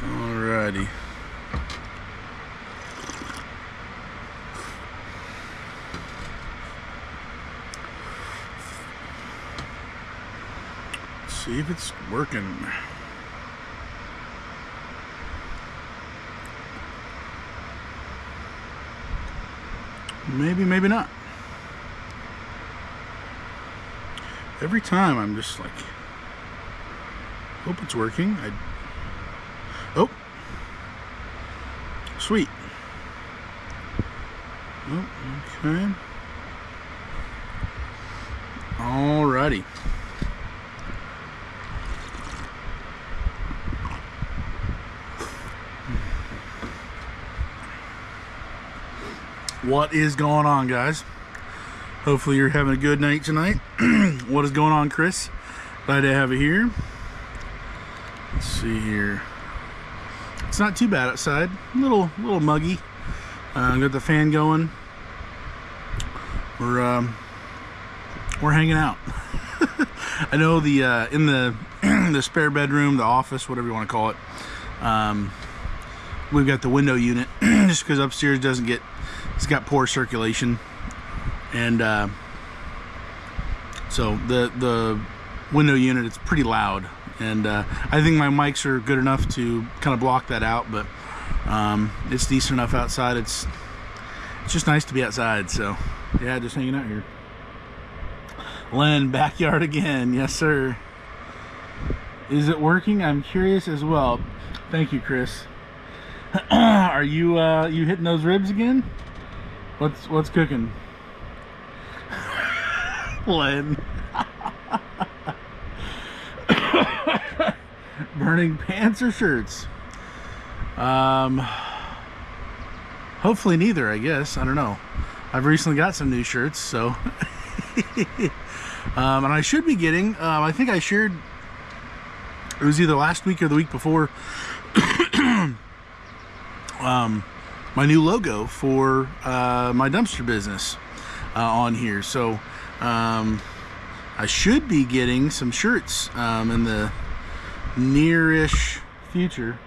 Alrighty. Let's see if it's working. Maybe, maybe not. Every time I'm just like, hope it's working. Oh, sweet. Oh, okay. Alrighty. What is going on, guys? Hopefully you're having a good night tonight. What is going on, Chris? Glad to have you here. Let's see here. It's not too bad outside. A little muggy. Got the fan going. We're hanging out. I know the in the the spare bedroom, the office, whatever you want to call it. We've got the window unit just because upstairs doesn't get. It's got poor circulation, and so the window unit, it's pretty loud, and I think my mics are good enough to kind of block that out, but it's decent enough outside. It's just nice to be outside. So yeah, just hanging out here. Len, backyard again. Yes, sir. Is it working? I'm curious as well. Thank you, Chris. Are you you hitting those ribs again? What's cooking? Len. Burning pants or shirts? Hopefully neither, I guess. I don't know. I've recently got some new shirts, so and I should be getting I think I shared, it was either last week or the week before, my new logo for my dumpster business on here. So I should be getting some shirts in the near-ish future.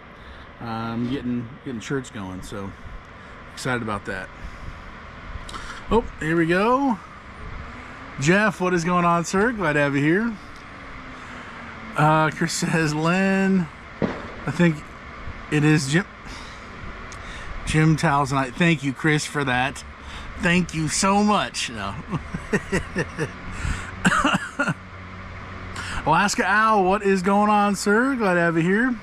Getting shirts going, so excited about that. Oh, here we go. Jeff, what is going on, sir? Glad to have you here. Chris says, Len, I think it is Jim Towels and I. Thank you, Chris, for that. Thank you so much. No. Alaska Owl, what is going on, sir? Glad to have you here.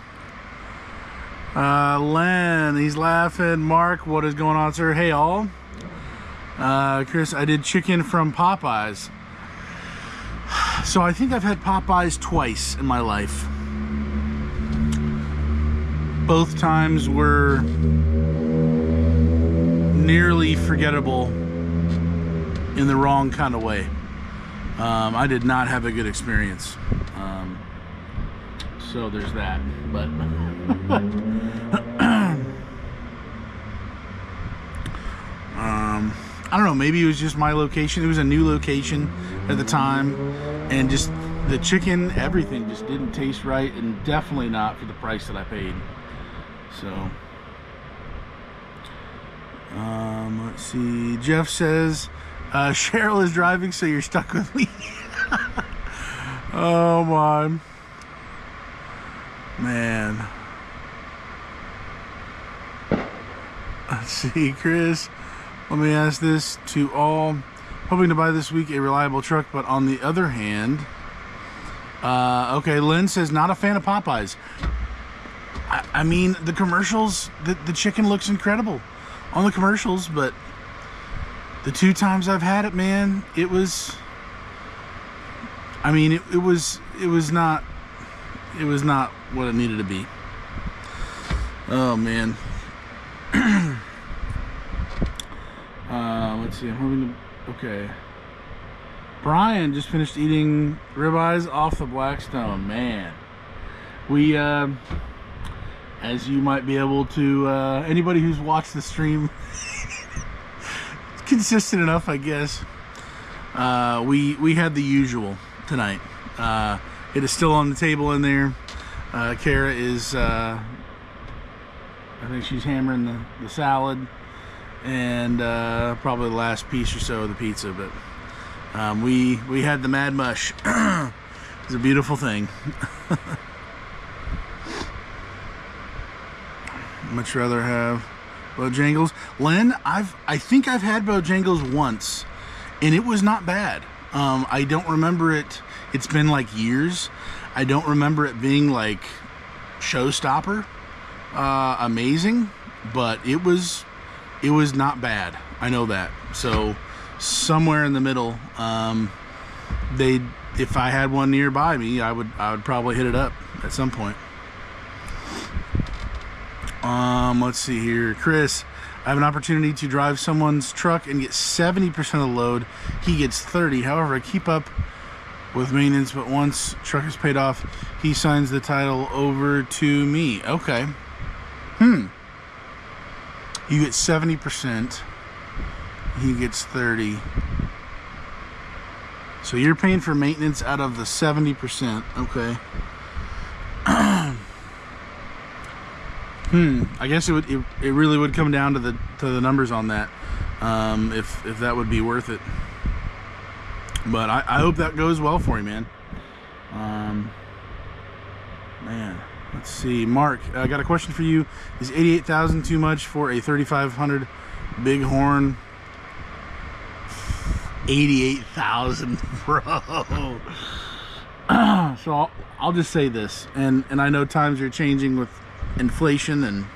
Len, he's laughing. Mark, what is going on, sir? Hey, all. Chris, I did chicken from Popeyes. So I think I've had Popeyes twice in my life. Both times were nearly forgettable in the wrong kind of way. I did not have a good experience. So there's that. But I don't know, maybe it was just my location. It was a new location at the time, and just the chicken, everything just didn't taste right, and definitely not for the price that I paid. So let's see. Jeff says Cheryl is driving, so you're stuck with me. Oh my man. Let's see, Chris, let me ask this to all. Hoping to buy this week a reliable truck, but on the other hand, okay, Lynn says not a fan of Popeyes. I mean, the commercials, the chicken looks incredible on the commercials, but the two times I've had it, man, it was, I mean, it was not what it needed to be. Oh man. Let's see, I'm hoping to, okay. Brian just finished eating ribeyes off the Blackstone. Man, we as you might be able to, anybody who's watched the stream, it's consistent enough, I guess. We had the usual tonight. It is still on the table in there. Kara is, I think she's hammering the salad and probably the last piece or so of the pizza. But we had the Mad Mush. It's a beautiful thing. Much rather have Bojangles. Len, I think I've had Bojangles once, and it was not bad. I don't remember it. It's been like years. I don't remember it being like showstopper, amazing, but it was not bad. I know that. So somewhere in the middle, if I had one nearby me, I would probably hit it up at some point. Let's see here. Chris, I have an opportunity to drive someone's truck and get 70% of the load. He gets 30. However, I keep up with maintenance, but once truck is paid off, he signs the title over to me. Okay. You get 70%. He gets 30. So you're paying for maintenance out of the 70%. Okay. I guess it really would come down to the numbers on that, if that would be worth it. But I hope that goes well for you, man. Man, let's see. Mark, I got a question for you. Is 88,000 too much for a 3,500 Bighorn? 88,000, bro. So I'll just say this, and I know times are changing with inflation and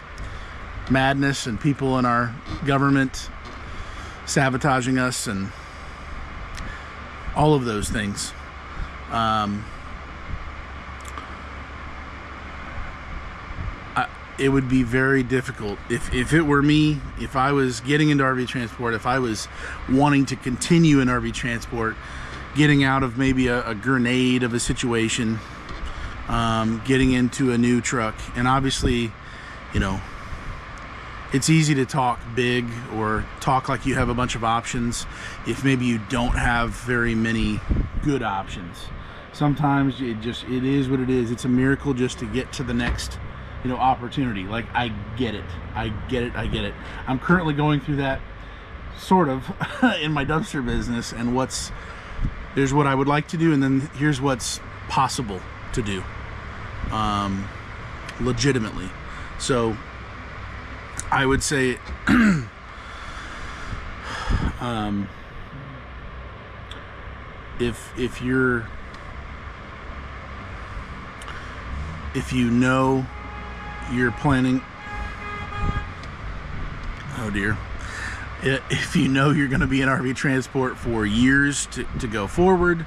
madness and people in our government sabotaging us and all of those things. It would be very difficult if it were me, if I was getting into RV transport, if I was wanting to continue in RV transport, getting out of maybe a grenade of a situation, getting into a new truck. And obviously, you know, it's easy to talk big or talk like you have a bunch of options if maybe you don't have very many good options. Sometimes it is what it is. It's a miracle just to get to the next, you know, opportunity. Like, I get it. I'm currently going through that sort of in my dumpster business, and there's what I would like to do, and then here's what's possible to do, legitimately. So I would say if you know you're planning, oh dear, if you know you're going to be in RV transport for years to go forward,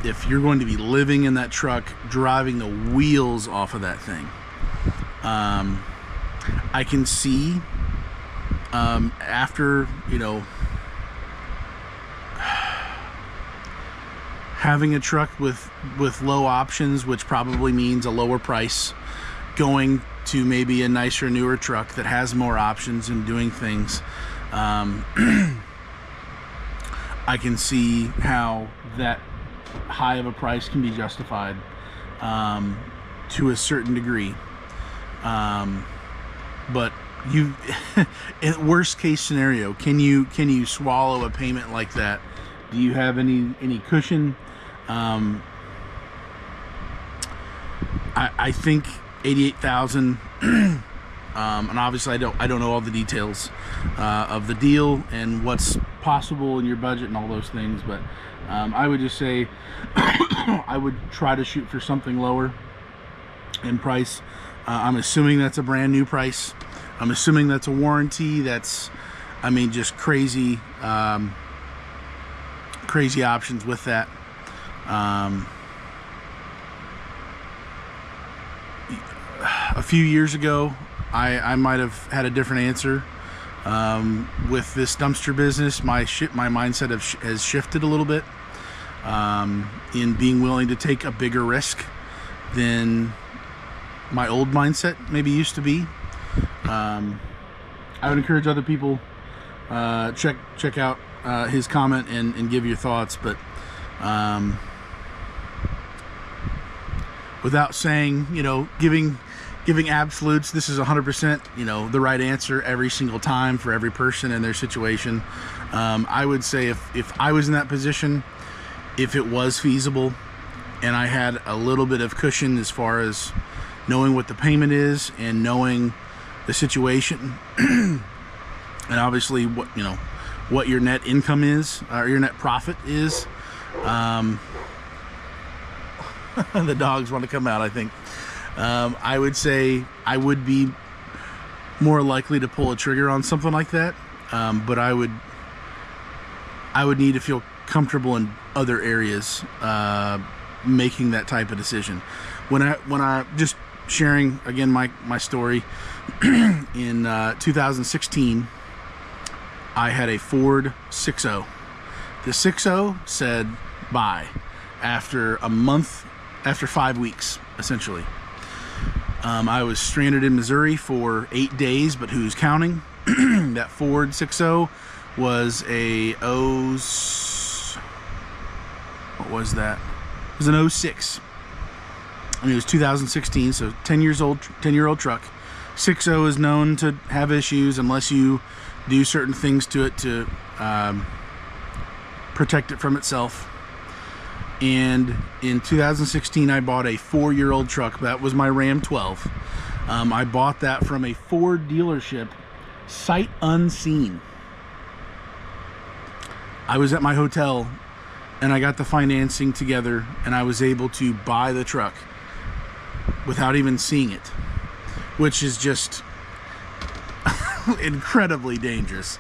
if you're going to be living in that truck, driving the wheels off of that thing, I can see after, you know, having a truck with low options, which probably means a lower price, going to maybe a nicer, newer truck that has more options and doing things. I can see how that high of a price can be justified to a certain degree. But in worst case scenario, can you swallow a payment like that? Do you have any cushion? I think 88,000, and obviously I don't know all the details of the deal and what's possible in your budget and all those things, but I would just say I would try to shoot for something lower in price. I'm assuming that's a brand new price. I'm assuming that's a warranty. That's, I mean, just crazy options with that. A few years ago, I might have had a different answer. With this dumpster business, my mindset has shifted a little bit in being willing to take a bigger risk than my old mindset maybe used to be. I would encourage other people, check out his comment and give your thoughts. But without saying, you know, giving absolutes, this is 100%, you know, the right answer every single time for every person and their situation. I would say if I was in that position, if it was feasible and I had a little bit of cushion as far as knowing what the payment is and knowing the situation and obviously what your net income is, or your net profit is. The dogs want to come out, I think. I would say I would be more likely to pull a trigger on something like that, but I would need to feel comfortable in other areas making that type of decision. When I just sharing again my story, in 2016 I had a Ford 6.0. The 6.0 said bye after a month, after 5 weeks essentially. I was stranded in Missouri for 8 days, but who's counting? That Ford 6.0 was what was that? It was an 06. I mean, it was 2016, so 10-year-old truck. 6.0 is known to have issues unless you do certain things to it to protect it from itself. And in 2016, I bought a 4-year-old truck. That was my Ram 12. I bought that from a Ford dealership, sight unseen. I was at my hotel and I got the financing together and I was able to buy the truck without even seeing it, which is just incredibly dangerous.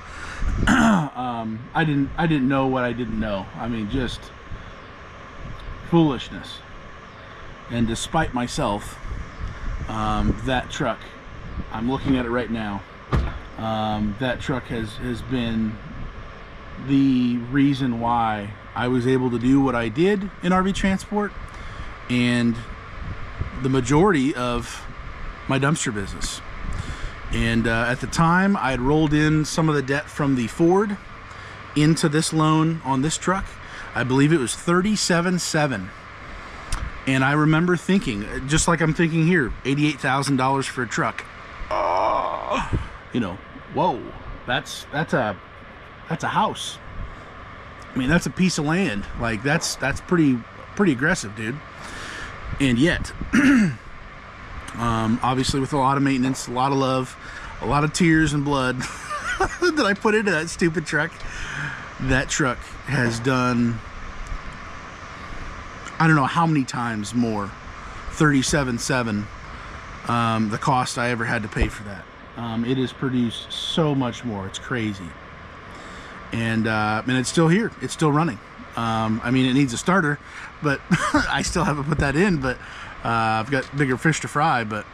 I didn't know what I didn't know. I mean, just foolishness. And despite myself, that truck, I'm looking at it right now, that truck has been the reason why I was able to do what I did in RV transport and the majority of my dumpster business. And at the time, I had rolled in some of the debt from the Ford into this loan on this truck. I believe it was $37,700. And I remember thinking, just like I'm thinking here, $88,000 for a truck. You know, whoa, that's a house. I mean, that's a piece of land. Like that's pretty aggressive, dude. And yet, obviously with a lot of maintenance, a lot of love, a lot of tears and blood that I put into that stupid truck, that truck has done, I don't know how many times more, $37,700, the cost I ever had to pay for that. It has produced so much more. It's crazy. And it's still here. It's still running. I mean, it needs a starter, but I still haven't put that in, but I've got bigger fish to fry. But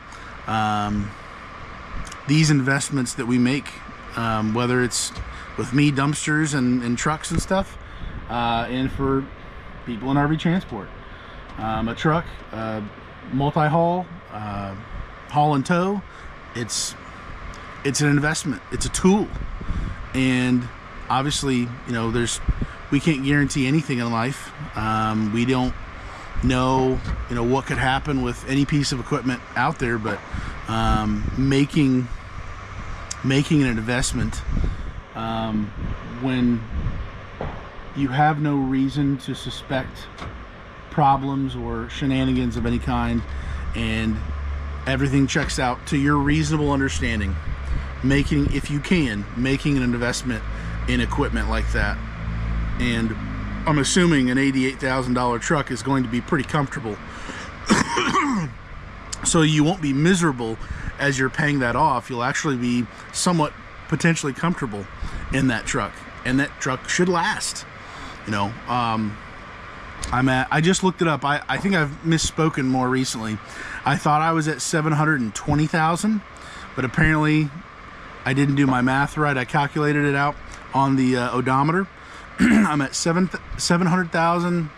these investments that we make, whether it's with me, dumpsters and trucks and stuff, and for people in RV transport, a truck, multi-haul, haul and tow, it's an investment. It's a tool. And obviously, you know, we can't guarantee anything in life. We don't know, you know, what could happen with any piece of equipment out there, but making an investment when you have no reason to suspect problems or shenanigans of any kind and everything checks out to your reasonable understanding, if you can, making an investment in equipment like that. And I'm assuming an $88,000 truck is going to be pretty comfortable. So you won't be miserable as you're paying that off. You'll actually be somewhat potentially comfortable in that truck, and that truck should last. You know, I just looked it up. I think I've misspoken more recently. I thought I was at 720,000, but apparently I didn't do my math right. I calculated it out on the odometer. I'm at 700,000.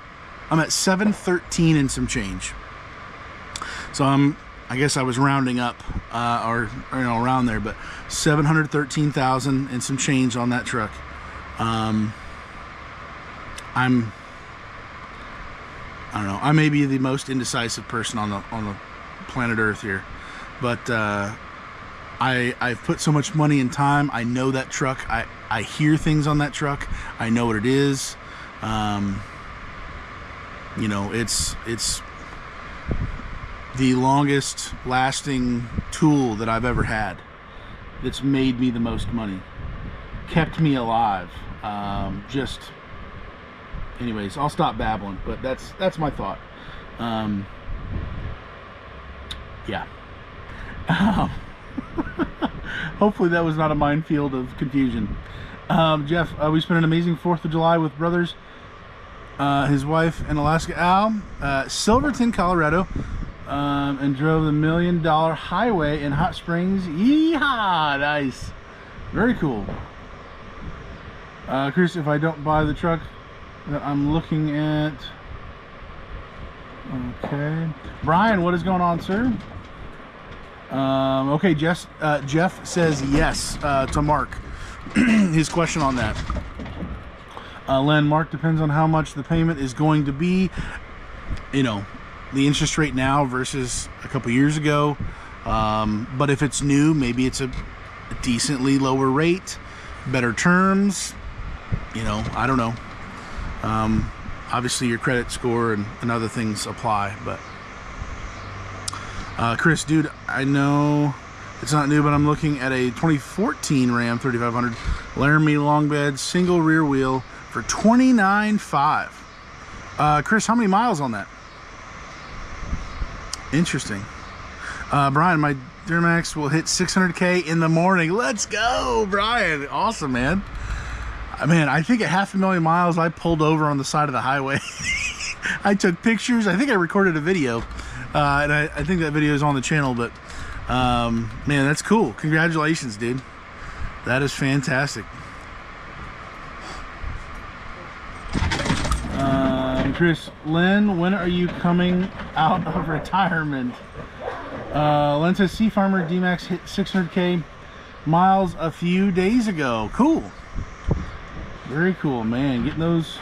I'm at 713 and some change. So I guess I was rounding up, or you know, around there, but 713,000 and some change on that truck. I'm I don't know. I may be the most indecisive person on the planet Earth here, but I've put so much money and time. I know that truck. I hear things on that truck. I know what it is. You know, it's the longest lasting tool that I've ever had. That's made me the most money, kept me alive. Just, anyways, I'll stop babbling. But that's my thought. Yeah. Hopefully that was not a minefield of confusion. Jeff, we spent an amazing 4th of July with brothers, his wife, and Alaska Al, Silverton, Colorado, and drove the $1 Million Highway in Hot Springs. Yeehaw! Nice. Very cool. Chris, if I don't buy the truck that I'm looking at... Okay. Brian, what is going on, sir? Okay, Jeff says yes to Mark. His question on that. Len, Mark, depends on how much the payment is going to be. You know, the interest rate now versus a couple years ago. But if it's new, maybe it's a decently lower rate, better terms. You know, I don't know. Obviously, your credit score and other things apply, but... Chris, dude, I know it's not new, but I'm looking at a 2014 Ram 3500 Laramie long bed single rear wheel for $29,500. Chris, how many miles on that? Interesting. Brian, my Duramax will hit 600K in the morning. Let's go, Brian. Awesome, man. Man, I think at 500,000 miles, I pulled over on the side of the highway. I took pictures. I think I recorded a video. And I think that video is on the channel, but man, that's cool. Congratulations, dude. That is fantastic. Chris, Len, when are you coming out of retirement? Len says Sea Farmer D-Max hit 600K miles a few days ago. Cool. Very cool, man. Getting those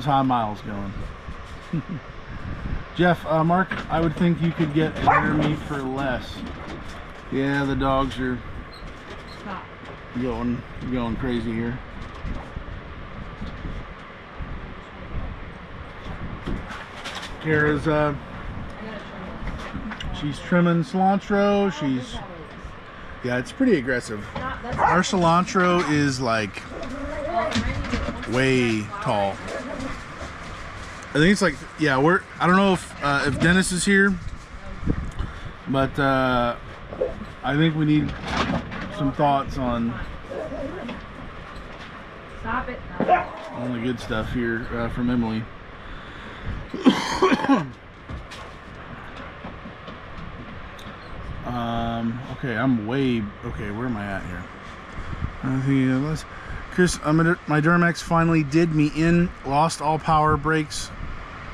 high miles going. Jeff, Mark, I would think you could get Laramie for less. Yeah, the dogs are going crazy here. Kara's she's trimming cilantro. Yeah, it's pretty aggressive. Our cilantro is like way tall. I think it's like, yeah, I don't know if Dennis is here, but I think we need some thoughts on the good stuff here from Emily. Okay, okay, where am I at here? Chris, my Duramax finally did me in, lost all power brakes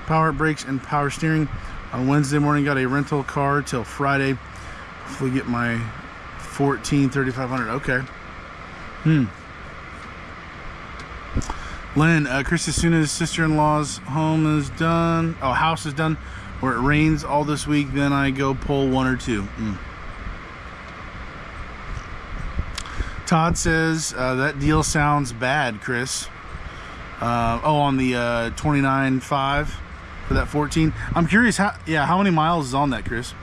and power steering on Wednesday morning. Got a rental car till Friday. Hopefully get my 3500. Okay. Len, Chris, as soon as sister-in-law's house is done, where it rains all this week, then I go pull 1 or 2. Todd says that deal sounds bad, Chris. On the 29.5 for that 14. I'm curious how many miles is on that, Chris?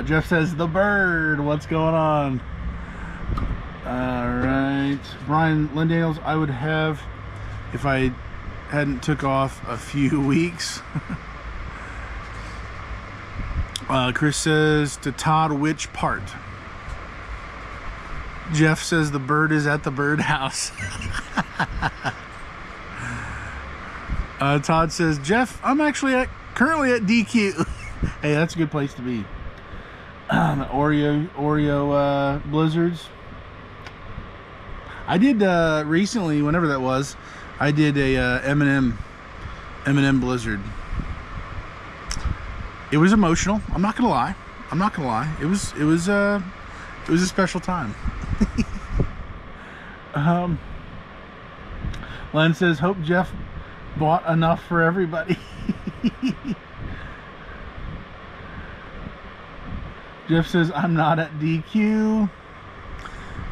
Jeff says the bird. What's going on? All right, Brian Lindales, I would have if I hadn't took off a few weeks. Chris says to Todd, which part? Jeff says the bird is at the birdhouse. Todd says, Jeff, I'm actually currently at DQ. Hey, that's a good place to be. Oreo blizzards. I did recently, whenever that was, I did a M&M blizzard. It was emotional. I'm not gonna lie. It was a special time. Len says, hope Jeff bought enough for everybody. Jeff says, I'm not at DQ.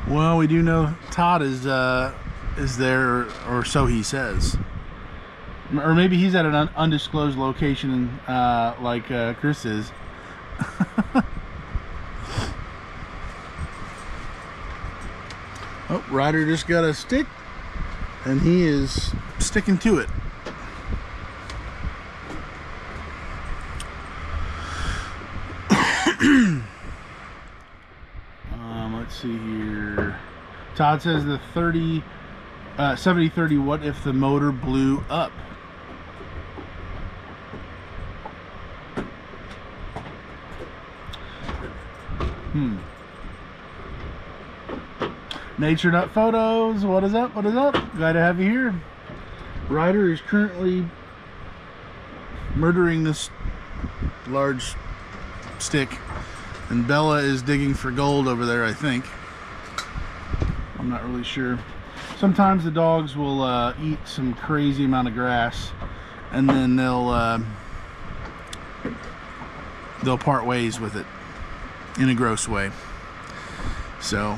Well, we do know Todd is there, or so he says. Or maybe he's at an undisclosed location, like Chris is. Oh, Ryder just got a stick, and he is sticking to it. Let's see here. Todd says the 70-30, what if the motor blew up? Nature Nut Photos, what is up? What is up? Glad to have you here. Ryder is currently murdering this large stick, and Bella is digging for gold over there, I think. I'm not really sure. Sometimes the dogs will eat some crazy amount of grass, and then they'll part ways with it in a gross way. So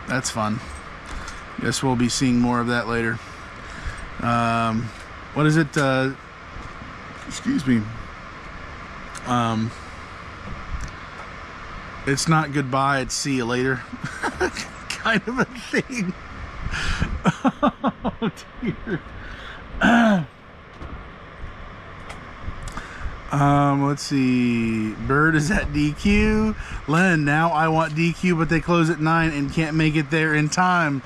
that's fun. Guess we'll be seeing more of that later. What is it? Excuse me. It's not goodbye, it's see you later. Kind of a thing. Oh dear. Let's see. Bird is at DQ. Len, now I want DQ, but they close at 9 and can't make it there in time.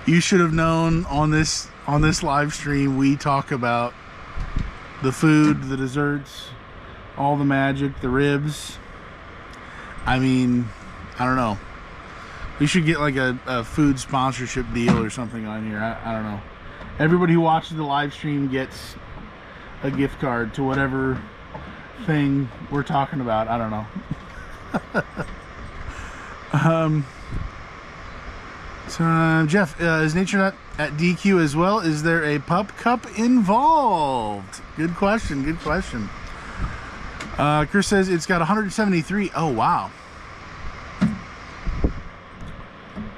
You should have known on this live stream we talk about the food, the desserts, all the magic, the ribs. I mean, I don't know. We should get like a food sponsorship deal or something on here. I don't know. Everybody who watches the live stream gets a gift card to whatever thing we're talking about. I don't know. So, Jeff, is Nature Nut at DQ as well? Is there a pup cup involved? Good question. Good question. Chris says it's got 173. Oh, wow.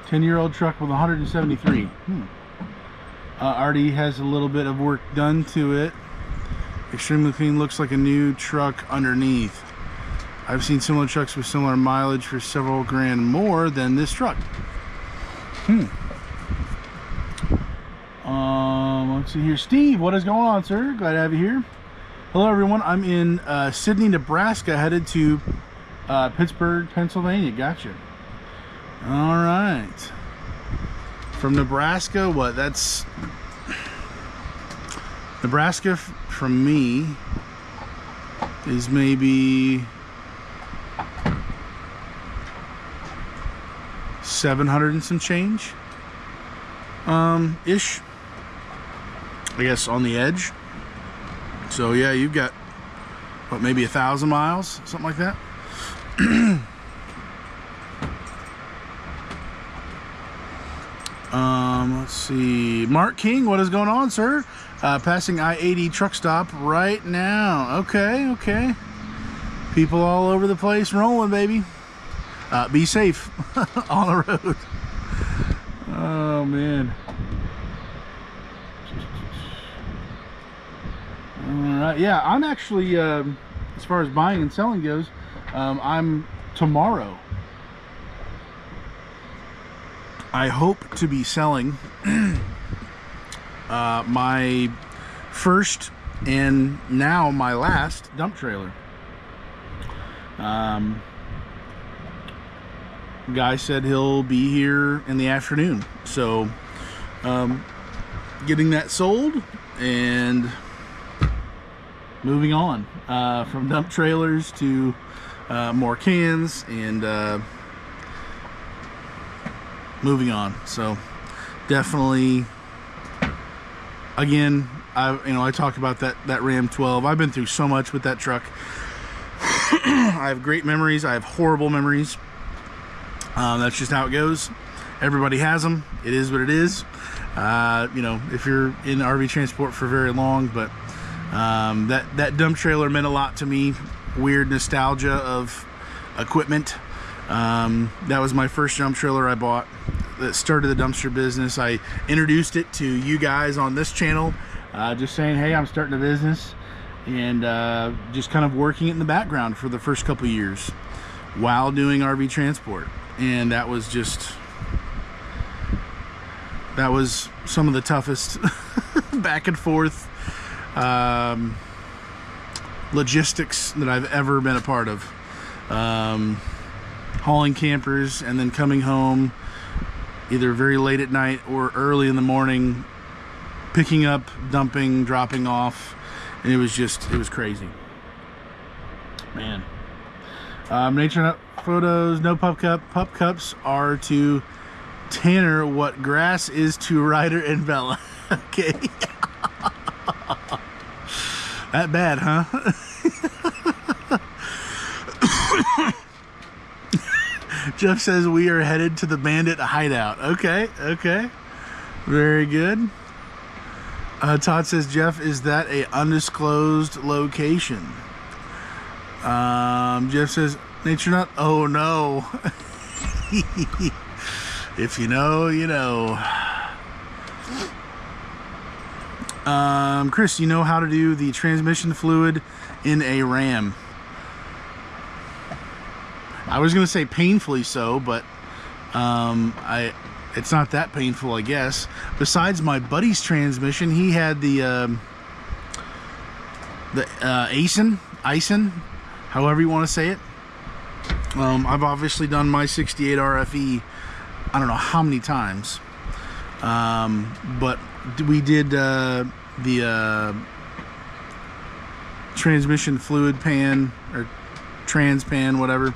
10-year-old truck with 173. Already has a little bit of work done to it. Extremely clean, looks like a new truck underneath. I've seen similar trucks with similar mileage for several grand more than this truck. Let's see here. Steve, what is going on, sir? Glad to have you here. Hello, everyone. I'm in Sydney, Nebraska, headed to Pittsburgh, Pennsylvania. Gotcha. All right. From Nebraska, what? That's Nebraska from me is maybe 700 and some change, ish, I guess, on the edge. So yeah, you've got what, maybe 1,000 miles, something like that. Let's see. Mark King, what is going on, sir? Passing I-80 truck stop right now. Okay. People all over the place rolling, baby. Be safe on the road. Oh, man. All right. Yeah, I'm actually, as far as buying and selling goes, I'm tomorrow. I hope to be selling my first and now my last dump trailer. Guy said he'll be here in the afternoon, so getting that sold and moving on from dump trailers to more cans and moving on. So definitely, again, I talk about that Ram 12. I've been through so much with that truck. I have great memories. I have horrible memories. That's just how it goes. everybody has them. It is what it is. You know, if you're in RV transport for very long, but that dump trailer meant a lot to me. Weird nostalgia of equipment. That was my first dump trailer I bought that started the dumpster business. I introduced it to you guys on this channel, just saying, hey, I'm starting a business, and just kind of working it in the background for the first couple years while doing RV transport. And that was some of the toughest back and forth logistics that I've ever been a part of. Hauling campers and then coming home either very late at night or early in the morning, picking up, dumping, dropping off, and it was crazy, man. Nature Nut Photos, no pup cup. Pup cups are to Tanner what grass is to Ryder and Bella. Okay. That bad, huh? Jeff says we are headed to the bandit hideout. Okay, okay. Very good. Todd says, Jeff, is that a undisclosed location? Jeff says, Nature Nut, oh no. If you know, you know. Chris, you know how to do the transmission fluid in a Ram? I was gonna say painfully so, but it's not that painful, I guess. Besides my buddy's transmission, he had the Ison, however you want to say it. I've obviously done my 68 RFE, I don't know how many times, but we did the transmission fluid pan or trans pan, whatever,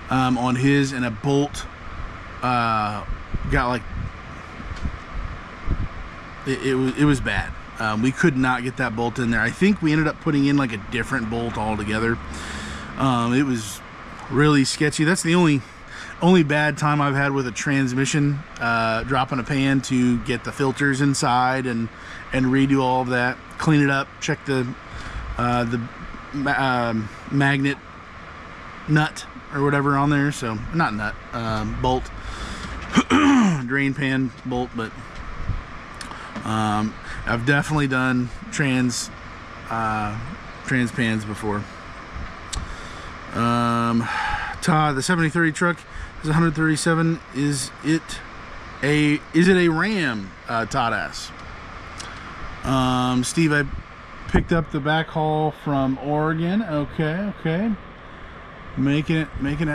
on his, and a bolt got like it was bad. We could not get that bolt in there. I think we ended up putting in like a different bolt altogether. It was really sketchy. That's the only bad time I've had with a transmission, dropping a pan to get the filters inside and redo all of that, clean it up, check the magnet nut or whatever on there. So not nut, bolt, drain pan bolt. But I've definitely done trans pans before. Todd, the 7030 truck is 137. Is it a Ram? Todd asks. Steve, I picked up the backhaul from Oregon. Okay. Making it.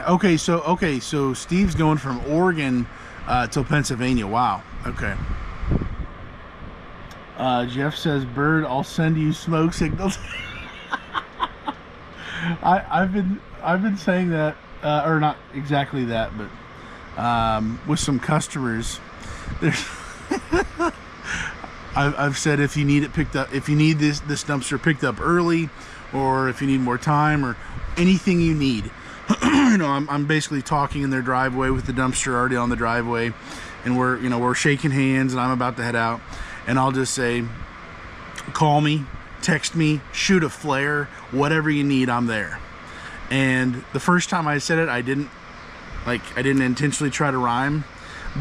Okay, so Steve's going from Oregon till Pennsylvania. Wow. Okay. Jeff says, Bird, I'll send you smoke signals. I've been saying that, or not exactly that, but with some customers, I've said, if you need it picked up, if you need this dumpster picked up early, or if you need more time, or anything you need, you know, I'm basically talking in their driveway with the dumpster already on the driveway, and we're shaking hands, and I'm about to head out, and I'll just say, call me, text me, shoot a flare, whatever you need, I'm there. And the first time I said it, I didn't intentionally try to rhyme,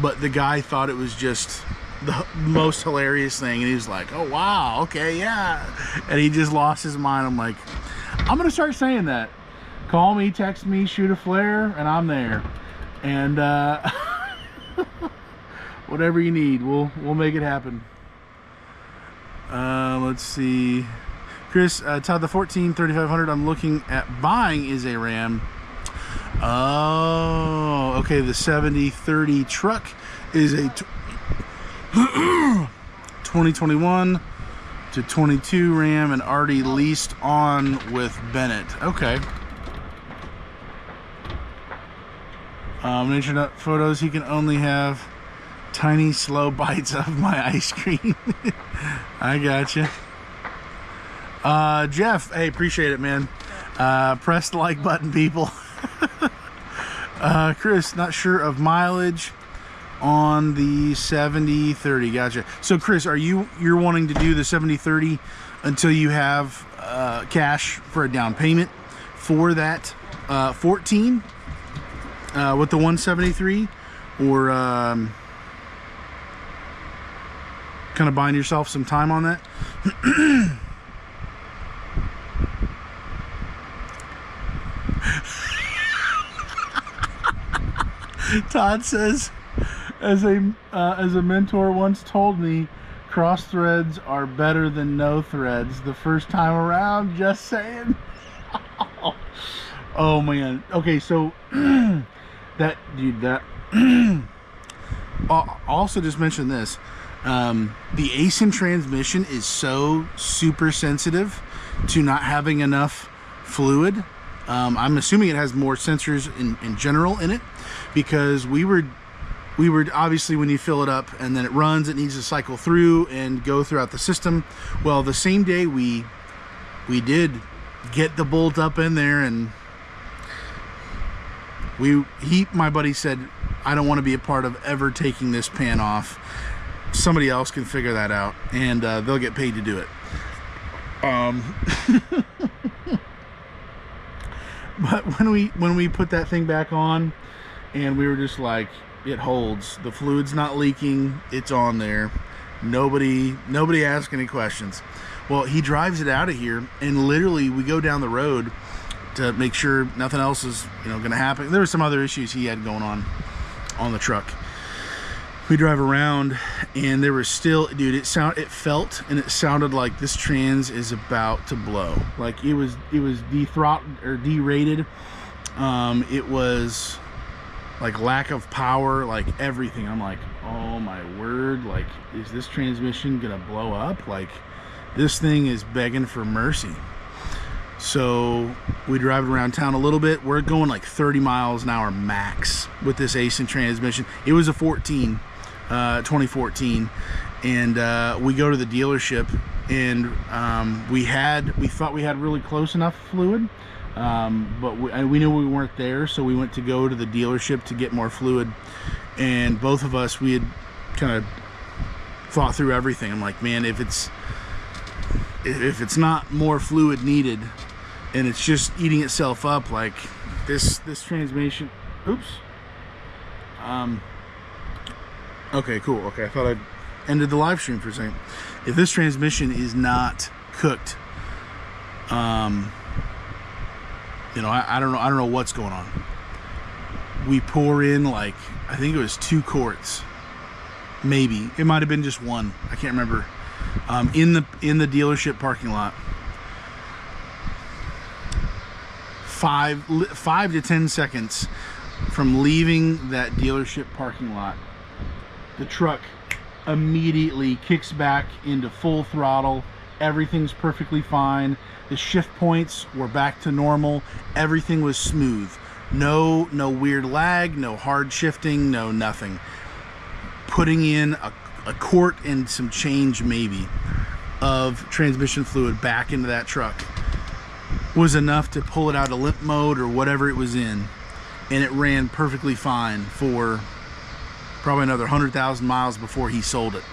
but the guy thought it was just the most hilarious thing, and he was like, oh wow, okay, yeah, and he just lost his mind. I'm like, I'm gonna start saying that. Call me, text me, shoot a flare, and I'm there. And whatever you need, we'll make it happen. Let's see, Chris, Todd, the 14-3500 I'm looking at buying is a Ram. Oh, okay. The 7030 truck is a 2021 to 22 Ram, and already leased on with Bennett. Okay. Nature Nut Photos, he can only have tiny slow bites of my ice cream. I gotcha. Jeff, hey, appreciate it, man. Press the like button, people. Chris, not sure of mileage, on the 70-30. Gotcha. So Chris, you're wanting to do the 70-30 until you have cash for a down payment for that 14 with the 173, or kind of buying yourself some time on that? Todd says, as a mentor once told me, cross threads are better than no threads the first time around. Just saying. Oh man. Okay, so that I'll also just mention this. The ASIN transmission is so super sensitive to not having enough fluid. I'm assuming it has more sensors in general in it, because we were obviously, when you fill it up and then it runs, it needs to cycle through and go throughout the system. Well, the same day we did get the bolt up in there, and my buddy said, I don't want to be a part of ever taking this pan off. Somebody else can figure that out, and they'll get paid to do it. But when we put that thing back on, and we were just like, it holds, the fluid's not leaking, it's on there, nobody asked any questions. Well, he drives it out of here, and literally we go down the road to make sure nothing else is gonna happen. There were some other issues he had going on the truck. We drive around, and there was still, dude, it felt and it sounded like this trans is about to blow. Like it was dethrottled or derated. It was like lack of power, like everything. I'm like, oh my word, like, is this transmission gonna blow up? Like, this thing is begging for mercy. So we drive it around town a little bit. We're going like 30 miles an hour max with this ASIN transmission. It was a 2014, and we go to the dealership, and we thought we had really close enough fluid, but we knew we weren't there, so we went to go to the dealership to get more fluid. And both of us, we had kind of thought through everything. I'm like, man, if it's not more fluid needed and it's just eating itself up, like this transmission, oops. Okay, cool. Okay, I thought I'd ended the live stream for a second. If this transmission is not cooked, I don't know what's going on. We pour in, like, I think it was 2 quarts, maybe. It might have been just 1. I can't remember. In the dealership parking lot. 5 to 10 seconds from leaving that dealership parking lot, the truck immediately kicks back into full throttle. Everything's perfectly fine. The shift points were back to normal. Everything was smooth. No weird lag, no hard shifting, no nothing. Putting in a quart and some change maybe of transmission fluid back into that truck was enough to pull it out of limp mode or whatever it was in, and it ran perfectly fine for probably another 100,000 miles before he sold it.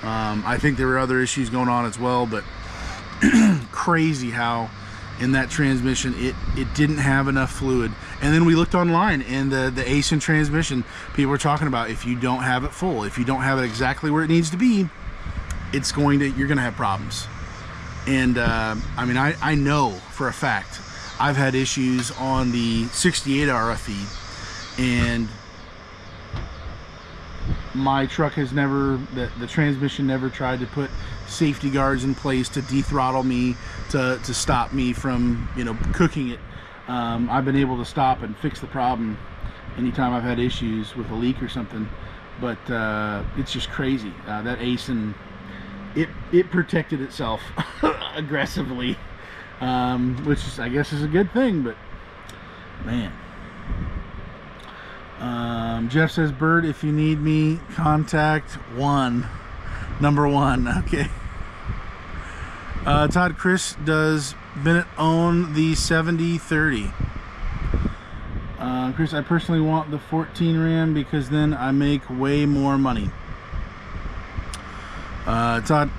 I think there were other issues going on as well, but crazy how in that transmission it didn't have enough fluid. And then we looked online, and the ASIN transmission, people were talking about, if you don't have it full, if you don't have it exactly where it needs to be, you're gonna have problems. And I mean, I know for a fact I've had issues on the 68 RFE, and my truck has never, the transmission never tried to put safety guards in place to dethrottle me, to stop me from cooking it. I've been able to stop and fix the problem anytime I've had issues with a leak or something. But it's just crazy. That ASIN, it protected itself aggressively, which is, I guess, is a good thing. But man, Jeff says, Bird, if you need me, contact number one. Okay. Todd, Chris, does Bennett own the 70-30? Chris, I personally want the 14 Ram because then I make way more money. Todd,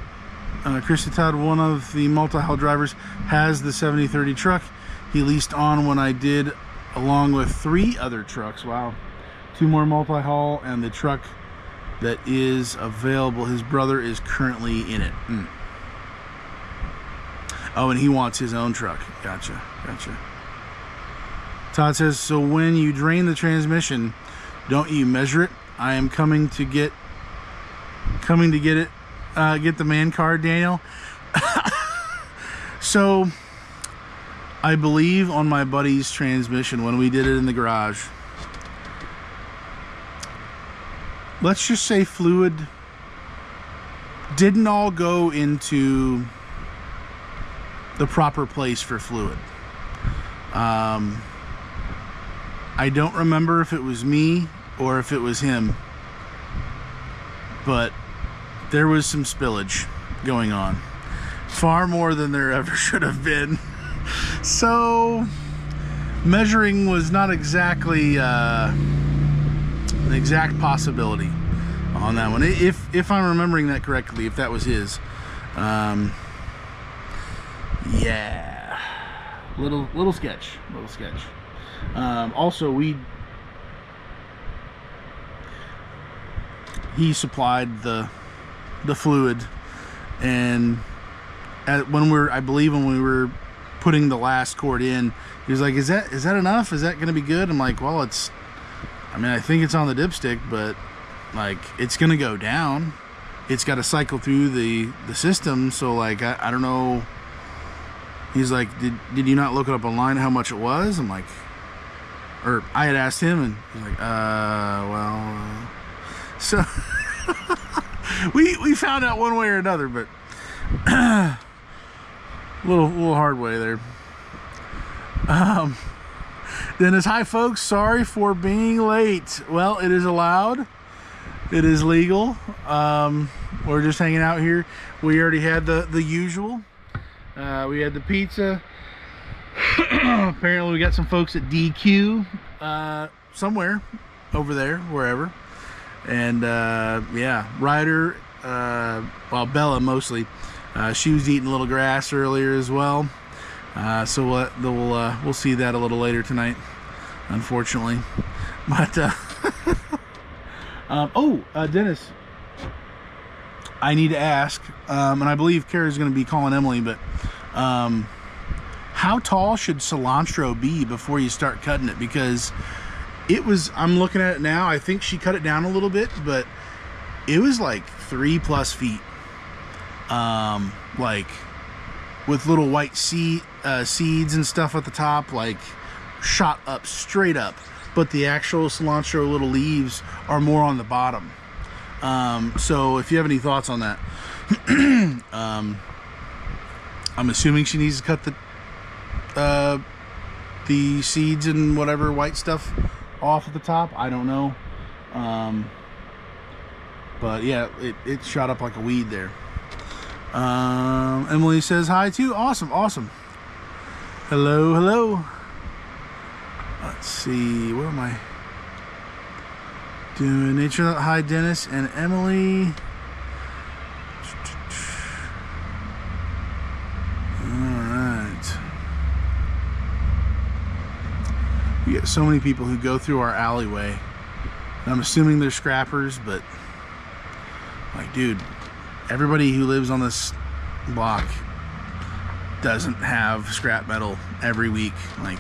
Chris Todd, one of the multi-haul drivers, has the 7030 truck he leased on when I did, along with 3 other trucks. Wow. 2 more multi-haul and the truck that is available. His brother is currently in it. Oh, and he wants his own truck. Gotcha. Todd says, so when you drain the transmission, don't you measure it? I am coming to get it. Get the man card, Daniel. So I believe on my buddy's transmission when we did it in the garage, let's just say fluid didn't all go into the proper place for fluid. I don't remember if it was me or if it was him, but there was some spillage going on, far more than there ever should have been. So measuring was not exactly an exact possibility on that one, if I'm remembering that correctly, if that was his. Yeah, little sketch. Also, he supplied the fluid, and when we were putting the last cord in, he was like, is that enough? Is that gonna be good? I'm like, well, I think it's on the dipstick, but like, it's gonna go down. It's got to cycle through the system, so like, I don't know. He's like, did you not look it up online how much it was? I'm like, or I had asked him, and he's like, well, so we found out one way or another, but little hard way there. Dennis, hi folks, sorry for being late. Well, it is allowed, it is legal. We're just hanging out here. We already had the usual. We had the pizza. Apparently we got some folks at DQ somewhere over there, wherever. And yeah, Ryder, well, Bella mostly, she was eating a little grass earlier as well. So we'll see that a little later tonight, unfortunately. But Dennis, I need to ask, and I believe Kara's going to be calling Emily, but how tall should cilantro be before you start cutting it? Because it was, I'm looking at it now, I think she cut it down a little bit, but it was like 3+ feet, like with little white seeds and stuff at the top, like shot up straight up, but the actual cilantro little leaves are more on the bottom. So if you have any thoughts on that. I'm assuming she needs to cut the seeds and whatever white stuff off at the top. I don't know. But yeah, it shot up like a weed there. Emily says hi too. Awesome. Hello. Let's see, what am I doing? Nature. Hi Dennis and Emily. Alright. We get so many people who go through our alleyway. I'm assuming they're scrappers, but like, dude, everybody who lives on this block doesn't have scrap metal every week. Like,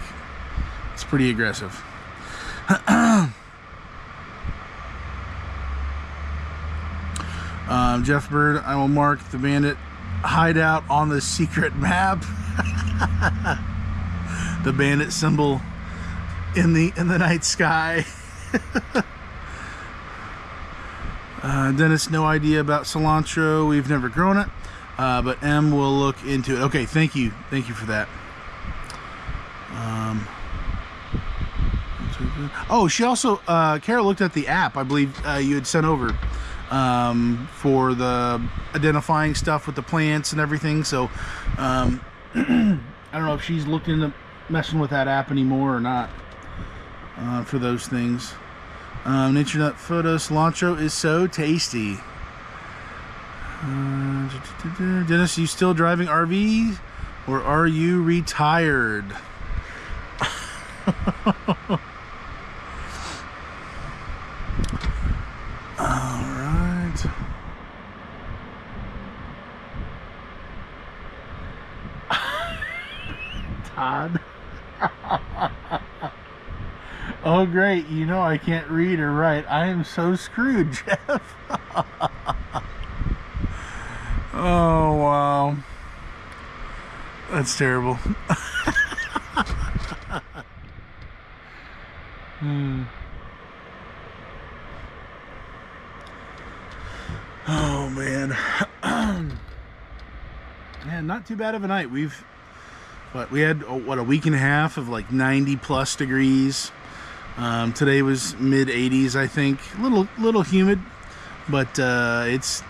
it's pretty aggressive. Jeff Bird, I will mark the bandit hideout on the secret map. The bandit symbol in the night sky. Dennis, no idea about cilantro. We've never grown it, but Em will look into it. Okay, thank you for that. Oh, she also, Kara looked at the app, I believe you had sent over, for the identifying stuff with the plants and everything. So I don't know if she's looked into messing with that app anymore or not. for those things. Nature Nut Photo cilantro is so tasty. Dennis, you still driving RV or are you retired? Alright. Todd. Oh great, you know I can't read or write. I am so screwed, Jeff. Oh wow. That's terrible. Oh man. Yeah, not too bad of a night. We had a week and a half of like 90 plus degrees. Today was mid 80s, I think. Little humid, but it's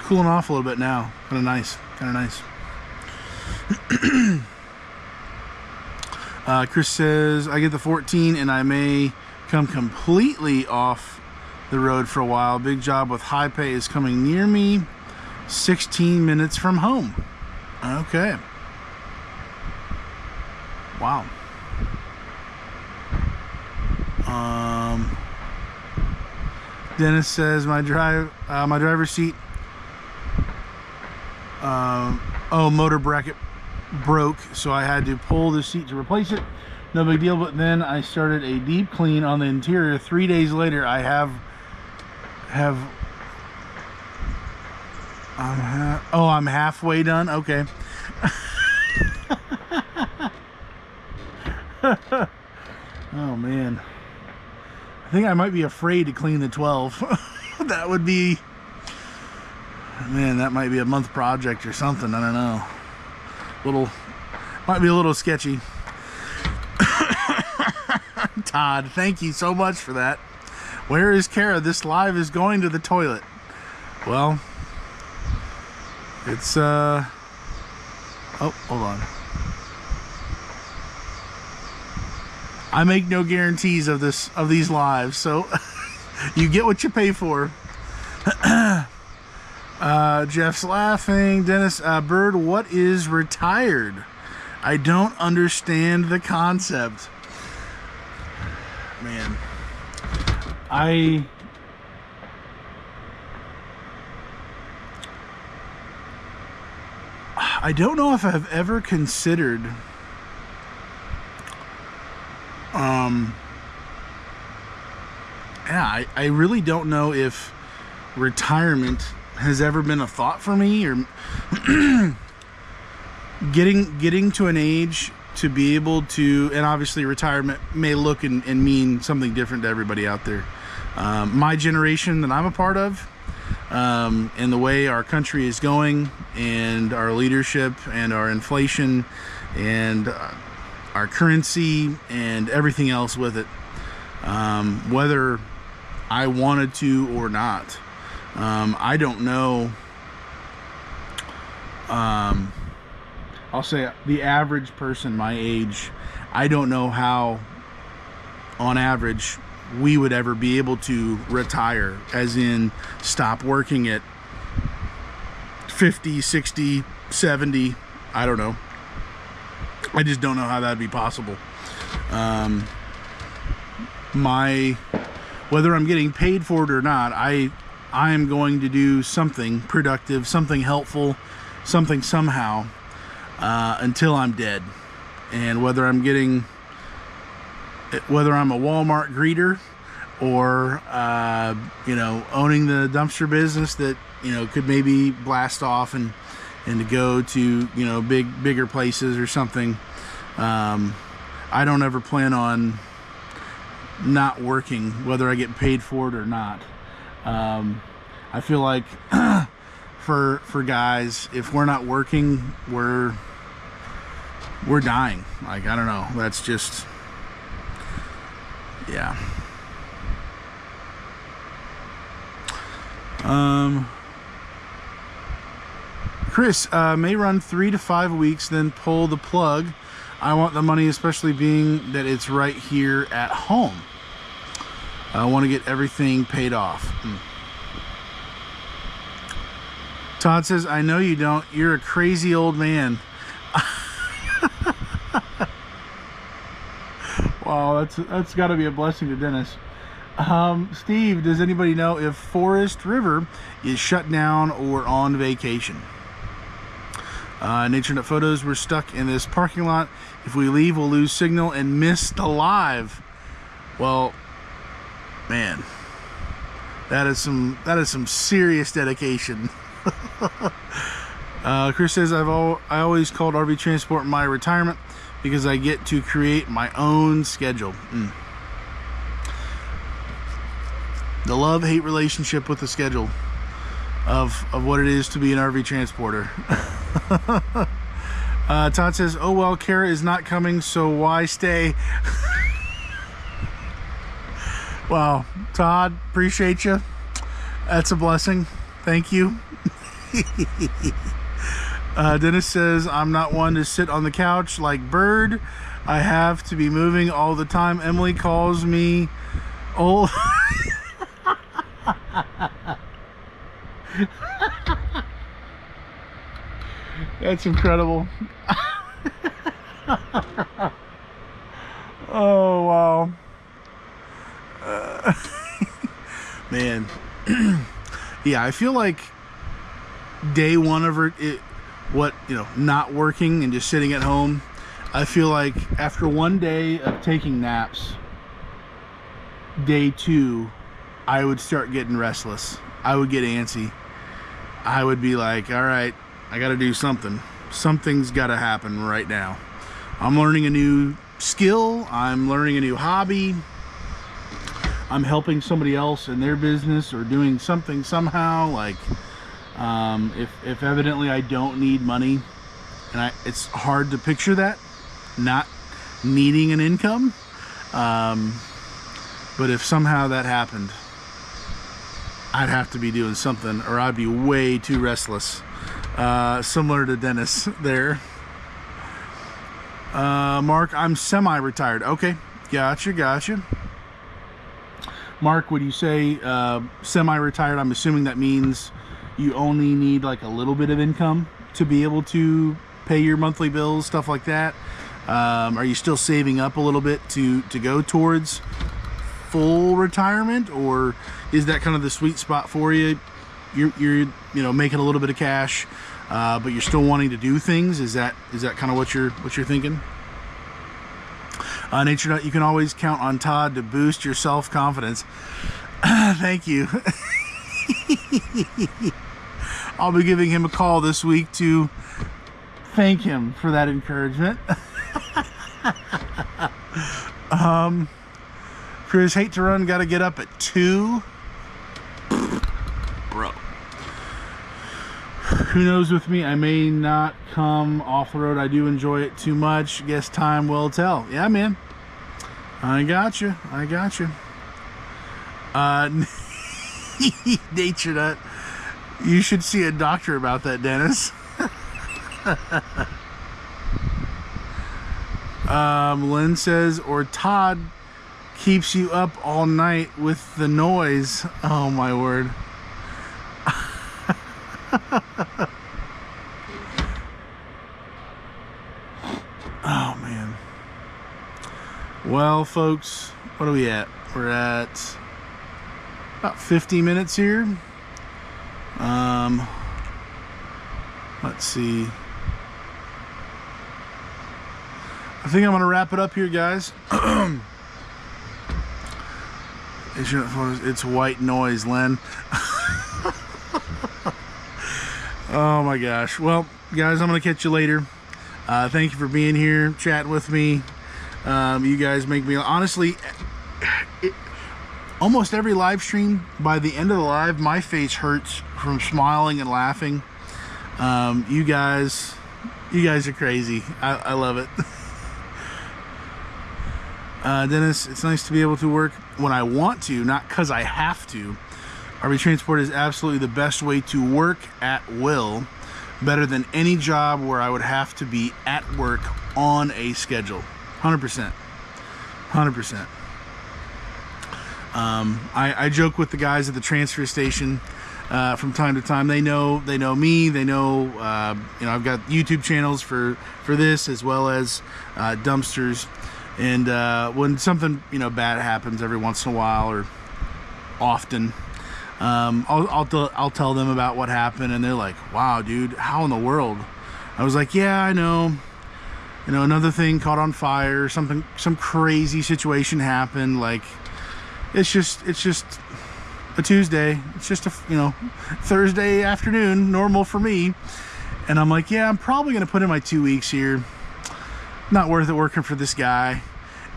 cooling off a little bit now. Kind of nice. Chris says, I get the 14 and I may come completely off the road for a while. Big job with high pay is coming near me. 16 minutes from home. Okay. Wow. Dennis says my driver's seat motor bracket broke, so I had to pull the seat to replace it. No big deal, but then I started a deep clean on the interior. 3 days later I'm halfway done. Okay. Oh man, I think I might be afraid to clean the 12. That would be, man, that might be a month project or something. I don't know. Might be a little sketchy. Todd, thank you so much for that. Where is Kara? This live is going to the toilet. Well, it's oh, hold on. I make no guarantees of these lives, so you get what you pay for. Jeff's laughing. Dennis, Bird, what is retired? I don't understand the concept. Man, I don't know if I've ever considered yeah, I really don't know if retirement has ever been a thought for me, or getting to an age to be able to, and obviously retirement may look and mean something different to everybody out there. My generation that I'm a part of, and the way our country is going, and our leadership, and our inflation, and our currency, and everything else with it, whether I wanted to or not, I don't know. I'll say the average person my age, I don't know how on average we would ever be able to retire, as in stop working at 50, 60, 70. I don't know. I just don't know how that'd be possible. Whether I'm getting paid for it or not, I am going to do something productive, something helpful, something somehow, until I'm dead. And whether I'm a Walmart greeter, or owning the dumpster business that could maybe blast off and to go to bigger places or something, I don't ever plan on not working, whether I get paid for it or not. I feel like for guys, if we're not working, we're dying. Like, I don't know, that's just, yeah. Chris, may run 3 to 5 weeks, then pull the plug. I want the money, especially being that it's right here at home. I want to get everything paid off. Todd says, I know you don't. You're a crazy old man. Wow, that's got to be a blessing to Dennis. Steve, does anybody know if Forest River is shut down or on vacation? NatureNet Photos, we're stuck in this parking lot. If we leave, we'll lose signal and miss the live. Well, man, that is some serious dedication. Chris says, I always called RV Transport my retirement because I get to create my own schedule. The love-hate relationship with the schedule of what it is to be an RV transporter. Todd says, oh well, Kara is not coming, so why stay? Wow, Todd, appreciate you. That's a blessing. Thank you. Dennis says, I'm not one to sit on the couch like Bird. I have to be moving all the time. Emily calls me old. That's incredible. Oh, wow. Man. Yeah, I feel like day one of not working and just sitting at home, I feel like after one day of taking naps, day two, I would start getting restless. I would get antsy. I would be like, all right, I got to do something. Something's got to happen right now. I'm learning a new skill. I'm learning a new hobby. I'm helping somebody else in their business or doing something somehow. Like, if evidently I don't need money, and it's hard to picture that, not needing an income. But if somehow that happened, I'd have to be doing something, or I'd be way too restless. Similar to Dennis there. Mark, I'm semi-retired. Okay, gotcha. Mark, would you say semi-retired? I'm assuming that means you only need like a little bit of income to be able to pay your monthly bills, stuff like that. Are you still saving up a little bit to go towards full retirement, or is that kind of the sweet spot for you? You're making a little bit of cash, but you're still wanting to do things. Is that kind of what you're thinking? NatureNet, you can always count on Todd to boost your self-confidence. Thank you. I'll be giving him a call this week to thank him for that encouragement. Chris, hate to run, gotta get up at 2. Bro. Who knows with me, I may not come off the road. I do enjoy it too much. Guess time will tell. Yeah, man. I got you. NatureNet. You should see a doctor about that, Dennis. Lynn says, or Todd keeps you up all night with the noise. Oh my word. Oh man. Well, folks, what are we at? We're at about 50 minutes here. Let's see. I think I'm gonna wrap it up here, guys. It's white noise, Len. Oh my gosh. Well, guys, I'm gonna catch you later. Thank you for being here, chatting with me. You guys make me, honestly, almost every live stream, by the end of the live, my face hurts from smiling and laughing. You guys are crazy. I love it. Dennis, it's nice to be able to work when I want to, not because I have to. RV Transport is absolutely the best way to work at will. better than any job where I would have to be at work on a schedule. 100%. 100%. I joke with the guys at the transfer station from time to time. They know me. They know, you know, I've got YouTube channels for this as well as dumpsters. And when something, you know, bad happens every once in a while or often, I'll tell them about what happened, and they're like, "Wow, dude, how in the world?" I was like, "Yeah, I know. You know, another thing caught on fire. Some crazy situation happened. Like, it's just a Tuesday. It's just a, you know, Thursday afternoon, normal for me." And I'm like, "Yeah, I'm probably gonna put in my 2 weeks here. Not worth it working for this guy."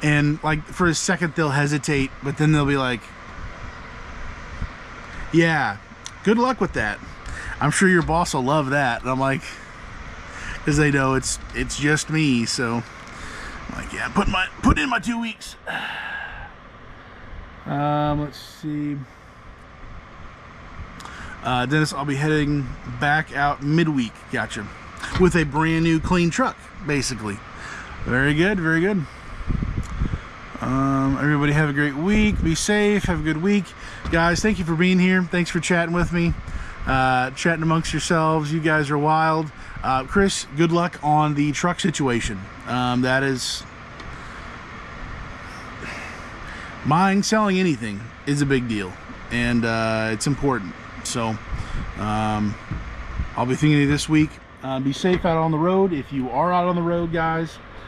And like for a second they'll hesitate, but then they'll be like, "Yeah, good luck with that. I'm sure your boss will love that." And I'm like, because they know it's just me, so I'm like, "Yeah, put in my 2 weeks." Let's see. Dennis, I'll be heading back out midweek. Gotcha. With a brand new clean truck, basically. Very good, very good. Everybody have a great week. Be safe. Have a good week. Guys, thank you for being here. Thanks for chatting with me. Chatting amongst yourselves. You guys are wild. Chris, good luck on the truck situation. That is... selling anything is a big deal. And it's important. So, I'll be thinking of you this week. Be safe out on the road. If you are out on the road, guys,